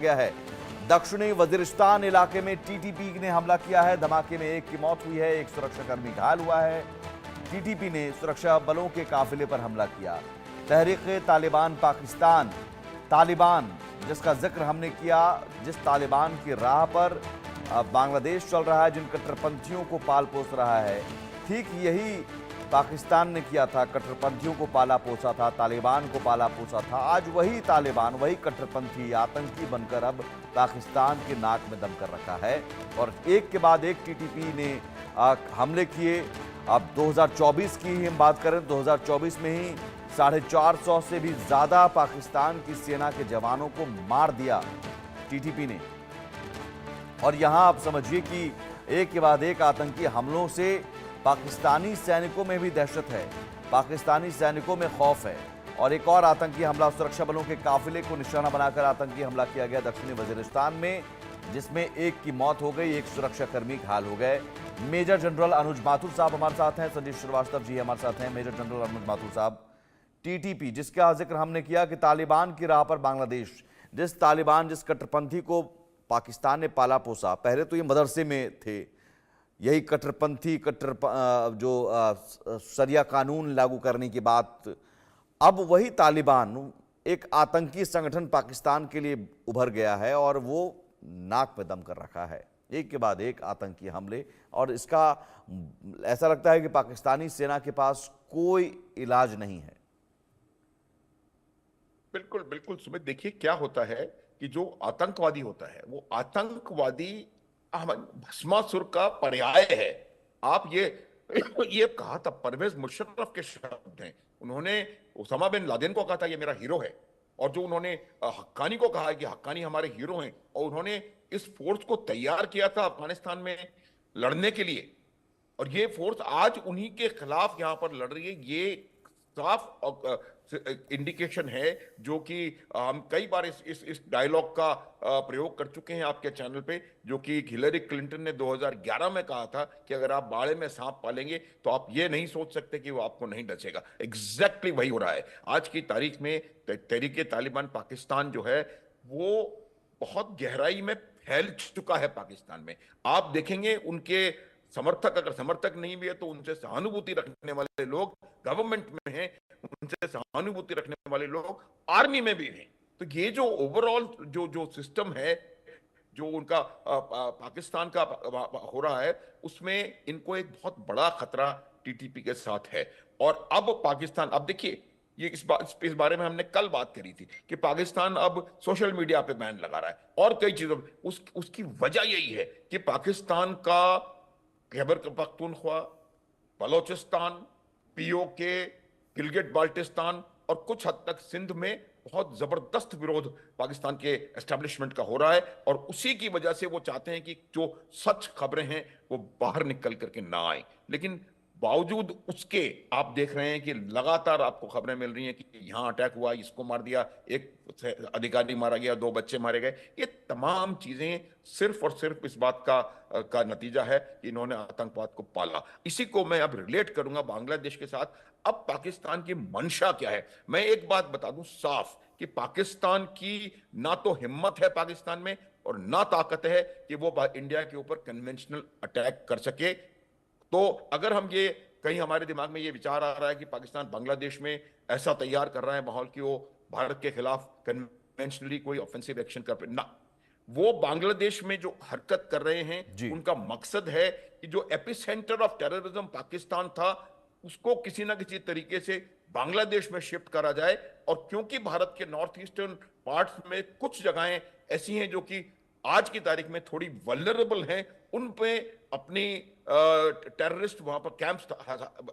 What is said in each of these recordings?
गया है। दक्षिणी वजीरिस्तान इलाके में टीटीपी ने हमला किया है। धमाके में एक की मौत हुई है, एक सुरक्षाकर्मी घायल हुआ है। टीटीपी ने सुरक्षा बलों के काफिले पर हमला किया। तहरीक-ए-तालिबान पाकिस्तान, तालिबान जिसका जिक्र हमने किया, जिस तालिबान की राह पर बांग्लादेश चल रहा है, जिन कट्टरपंथियों को पाल पोस रहा है, ठीक यही पाकिस्तान ने किया था। कट्टरपंथियों को पाला पोसा था, तालिबान को पाला पोसा था। आज वही तालिबान, वही कट्टरपंथी आतंकी बनकर अब पाकिस्तान के नाक में दम कर रखा है और एक के बाद एक टीटीपी ने हमले किए। अब 2024 की ही हम बात करें, 2024 में ही 450 से भी ज्यादा पाकिस्तान की सेना के जवानों को मार दिया टीटीपी ने। और यहां आप समझिए कि एक के बाद एक आतंकी हमलों से पाकिस्तानी सैनिकों में भी दहशत है, पाकिस्तानी सैनिकों में खौफ है। और एक और आतंकी हमला, सुरक्षा बलों के काफिले को निशाना बनाकर आतंकी हमला किया गया दक्षिणी वजीरिस्तान में, जिसमें एक की मौत हो गई, एक सुरक्षाकर्मी घायल हो गए। मेजर जनरल अनुज माथुर साहब हमारे साथ हैं, संजीव श्रीवास्तव जी हमारे साथ हैं। मेजर जनरल अनुज माथुर साहब, टीटीपी जिसका जिक्र हमने किया कि तालिबान की राह पर बांग्लादेश, जिस कट्टरपंथी को पाकिस्तान ने पाला पोसा, पहले तो ये मदरसे में थे, यही कट्टरपंथी शरिया कानून लागू करने की बात, अब वही तालिबान एक आतंकी संगठन पाकिस्तान के लिए उभर गया है और वो नाक पे दम कर रखा है, एक के बाद एक आतंकी हमले। और इसका ऐसा लगता है कि पाकिस्तानी सेना के पास कोई इलाज नहीं है। बिल्कुल बिल्कुल सुमित, देखिए क्या होता है कि जो आतंकवादी होता है वो आतंकवादी भस्मासुर का पर्याय है। आप ये कहा था, परवेज मुशर्रफ के शब्द हैं। उन्होंने उसामा बिन लादेन को कहा था ये मेरा हीरो है, और जो उन्होंने हक्कानी को कहा है कि हक्कानी हमारे हीरो हैं, और उन्होंने इस फोर्स को तैयार किया था अफगानिस्तान में लड़ने के लिए, और ये फोर्स आज उन्हीं के खिलाफ यहां पर लड़ रही है। ये साफ इंडिकेशन है, जो कि हम कई बार इस डायलॉग का प्रयोग कर चुके हैं आपके चैनल पे, जो कि हिलरी क्लिंटन ने 2011 में कहा था कि अगर आप बाड़े में सांप पालेंगे तो आप ये नहीं सोच सकते कि वो आपको नहीं डसेगा। एग्जैक्टली वही हो रहा है आज की तारीख में। तहरीक-ए-तालिबान पाकिस्तान जो है वो बहुत गहराई में फैल चुका है पाकिस्तान में। आप देखेंगे उनके समर्थक, अगर समर्थक नहीं भी है तो उनसे सहानुभूति रखने वाले लोग गवर्नमेंट में हैं, उनसे सहानुभूति रखने वाले लोग आर्मी में भी हैं। तो ये जो ओवरऑल जो सिस्टम है, जो उनका पाकिस्तान का हो रहा है, उसमें इनको एक बहुत बड़ा खतरा टीटीपी के साथ है। और अब पाकिस्तान, अब देखिए ये इस बारे में हमने कल बात करी थी कि पाकिस्तान अब सोशल मीडिया पे बैन लगा रहा है और कई चीजों उसकी वजह यही है कि पाकिस्तान का खैबर पख्तूनख्वा, बलोचिस्तान, पीओके, गिलगिट बाल्टिस्तान और कुछ हद तक सिंध में बहुत जबरदस्त विरोध पाकिस्तान के एस्टेब्लिशमेंट का हो रहा है, और उसी की वजह से वो चाहते हैं कि जो सच खबरें हैं वो बाहर निकल करके ना आए। लेकिन बावजूद उसके आप देख रहे हैं कि लगातार आपको खबरें मिल रही हैं कि यहां अटैक हुआ, इसको मार दिया, एक अधिकारी मारा गया, 2 बच्चे मारे गए। ये तमाम चीजें सिर्फ और सिर्फ इस बात का नतीजा है कि इन्होंने आतंकवाद को पाला। इसी को मैं अब रिलेट करूंगा बांग्लादेश के साथ। अब पाकिस्तान की मंशा क्या है, मैं एक बात बता दूं साफ कि पाकिस्तान की ना तो हिम्मत है पाकिस्तान में और ना ताकत है कि वो इंडिया के ऊपर कन्वेंशनल अटैक कर सके। तो अगर हम ये कहीं हमारे दिमाग में ये विचार आ रहा है कि पाकिस्तान बांग्लादेश में ऐसा तैयार कर रहा है माहौल कि वो भारत के खिलाफ कन्वेंशनली कोई ऑफेंसिव एक्शन कर ना, वो बांग्लादेश में जो हरकत कर रहे हैं उनका मकसद है कि जो एपिसेंटर ऑफ टेररिज्म पाकिस्तान था उसको किसी ना किसी तरीके से बांग्लादेश में शिफ्ट करा जाए। और क्योंकि भारत के नॉर्थ ईस्टर्न पार्ट्स में कुछ जगहें ऐसी हैं जो कि आज की तारीख में थोड़ी वल्नरेबल हैं, उन पे अपनी टेररिस्ट वहां पर कैंप्स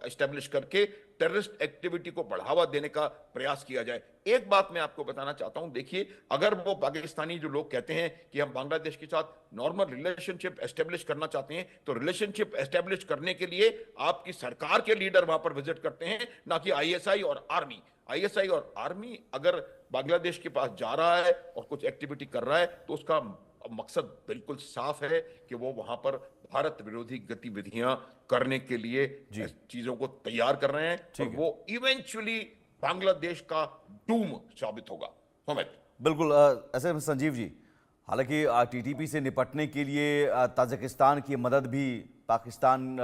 एस्टेब्लिश करके टेररिस्ट एक्टिविटी को बढ़ावा देने का प्रयास किया जाए। एक बात मैं आपको बताना चाहता हूं, देखिए अगर वो पाकिस्तानी जो लोग कहते हैं कि हम बांग्लादेश के साथ नॉर्मल रिलेशनशिप एस्टेब्लिश करना चाहते हैं, तो रिलेशनशिप एस्टेब्लिश करने के लिए आपकी सरकार के लीडर वहां पर विजिट करते हैं, ना कि आईएसआई और आर्मी। आईएसआई और आर्मी अगर बांग्लादेश के पास जा रहा है और कुछ एक्टिविटी कर रहा है तो उसका मकसद बिल्कुल साफ है कि वो वहां पर भारत विरोधी गतिविधियां करने के लिए चीजों को तैयार कर रहे हैं, और वो इवेंचुअली बांग्लादेश का डूम साबित होगा। बिल्कुल। ऐसे में संजीव जी, हालांकि टीटीपी से निपटने के लिए ताजिकिस्तान की मदद भी पाकिस्तान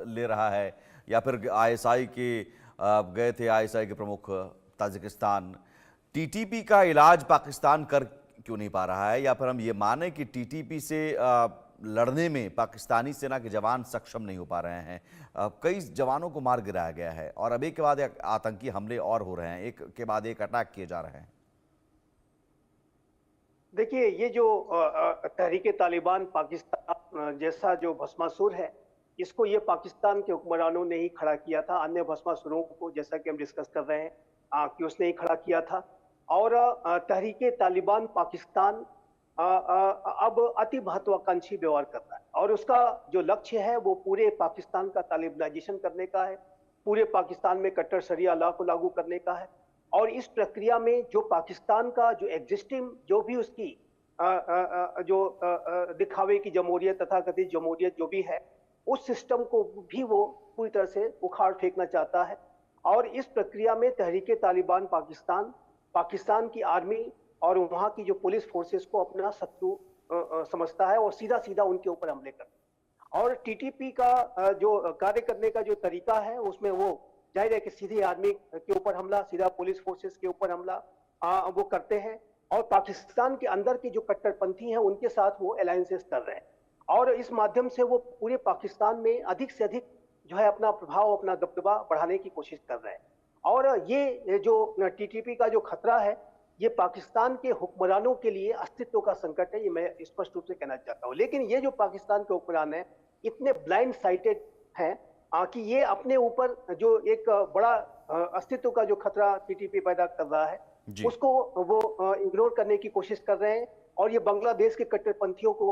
ले रहा है, या फिर आईएसआई के गए थे आईएसआई के प्रमुख ताजिकिस्तान। टीटीपी का इलाज पाकिस्तान कर क्यों नहीं पा रहा है, या फिर हम ये माने कि टीटीपी से लड़ने में पाकिस्तानी सेना के जवान सक्षम नहीं हो पा रहे हैं? कई जवानों को मार गिराया गया है और अब एक के बाद एक आतंकी हमले और हो रहे हैं, एक के बाद एक अटैक किए जा रहे हैं। देखिए, ये जो तहरीके तालिबान पाकिस्तान जैसा जो भस्मासुर है, इसको ये पाकिस्तान के हुक्मरानों ने ही खड़ा किया था। अन्य भस्मासुरों को, जैसा कि हम डिस्कस कर रहे हैं, कि उसने ही खड़ा किया था। और तहरीके तालिबान पाकिस्तान अब अति महत्वाकांक्षी व्यवहार कर रहा है और उसका जो लक्ष्य है वो पूरे पाकिस्तान का तालिबानाइजेशन करने का है, पूरे पाकिस्तान में कट्टर शरिया लॉ को लागू करने का है। और इस प्रक्रिया में जो पाकिस्तान का जो एग्जिस्टिंग जो भी उसकी दिखावे की जमहूरियत, तथा कथित जमहूरियत जो भी है, उस सिस्टम को भी वो पूरी तरह से उखाड़ फेंकना चाहता है। और इस प्रक्रिया में तहरीके तालिबान पाकिस्तान की आर्मी और वहां की जो पुलिस फोर्सेस को अपना शत्रु समझता है और सीधा सीधा उनके ऊपर हमले करता है। और टीटीपी का जो कार्य करने का जो तरीका है, उसमें वो जाहिर है कि सीधे आर्मी के ऊपर हमला, सीधा पुलिस फोर्सेस के ऊपर हमला वो करते हैं। और पाकिस्तान के अंदर के जो कट्टरपंथी हैं उनके साथ वो अलायंसेस कर रहे हैं और इस माध्यम से वो पूरे पाकिस्तान में अधिक से अधिक जो है अपना प्रभाव, अपना दबदबा बढ़ाने की कोशिश कर रहे हैं। और ये जो टीटीपी का जो खतरा है, ये पाकिस्तान के हुक्मरानों के लिए अस्तित्व का संकट है, ये मैं स्पष्ट रूप से कहना चाहता हूँ। लेकिन ये जो पाकिस्तान के हुक्मरान हैं, इतने ब्लाइंड साइटेड हैं कि ये अपने ऊपर जो एक बड़ा अस्तित्व का जो खतरा टीटीपी पैदा कर रहा है, उसको वो इग्नोर करने की कोशिश कर रहे हैं। और ये बांग्लादेश के कट्टरपंथियों को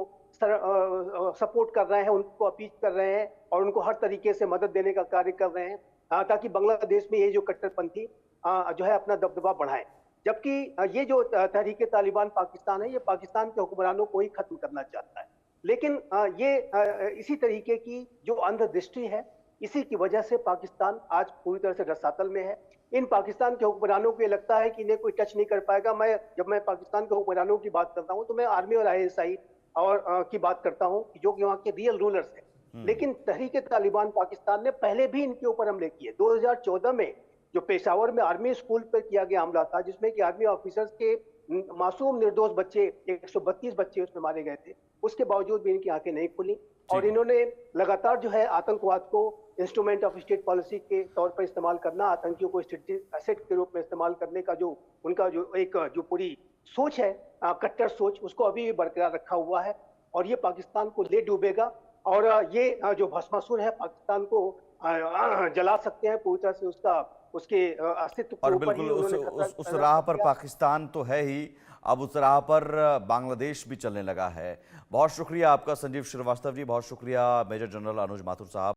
सपोर्ट कर रहे हैं, उनको अपील कर रहे हैं और उनको हर तरीके से मदद देने का कार्य कर रहे हैं, ताकि बांग्लादेश में ये जो कट्टरपंथी जो है अपना दबदबा बढ़ाएं। जबकि ये जो तहरीके तालिबान पाकिस्तान है, ये पाकिस्तान के हुक्मरानों को ही खत्म करना चाहता है। लेकिन ये इसी तरीके की जो अंधदृष्टि है, इसी की वजह से पाकिस्तान आज पूरी तरह से रसातल में है। इन पाकिस्तान के हुक्मरानों को ये लगता है कि इन्हें कोई टच नहीं कर पाएगा। जब मैं पाकिस्तान के हुक्मरानों की बात करता हूँ तो मैं आर्मी और आईएसआई और की बात करता हूँ, जो यहाँ के रियल रूलर्स हैं। लेकिन तहरीके तालिबान पाकिस्तान ने पहले भी इनके ऊपर हमले किए। 2014 में जो पेशावर में आर्मी स्कूल पर किया गया हमला था, जिसमें कि आर्मी ऑफिसर्स के मासूम निर्दोष बच्चे 132 बच्चे उसमें मारे गए थे, उसके बावजूद भी इनकी आंखें नहीं खुली और इन्होंने लगातार जो है आतंकवाद को इंस्ट्रूमेंट ऑफ स्टेट पॉलिसी के तौर पर इस्तेमाल करना, आतंकियों को स्ट्रेटेजिक एसेट के रूप में इस्तेमाल करने का जो उनका जो पूरी सोच है, कट्टर सोच, उसको अभी भी बरकरार रखा हुआ है और ये पाकिस्तान को ले डूबेगा। और ये जो भस्मासुर है पाकिस्तान को जला सकते हैं पूरी तरह से, उसके अस्तित्व और बिल्कुल उस राह पर पाकिस्तान तो है ही, अब उस राह पर बांग्लादेश भी चलने लगा है। बहुत शुक्रिया आपका संजीव श्रीवास्तव जी, बहुत शुक्रिया मेजर जनरल अनुज माथुर साहब।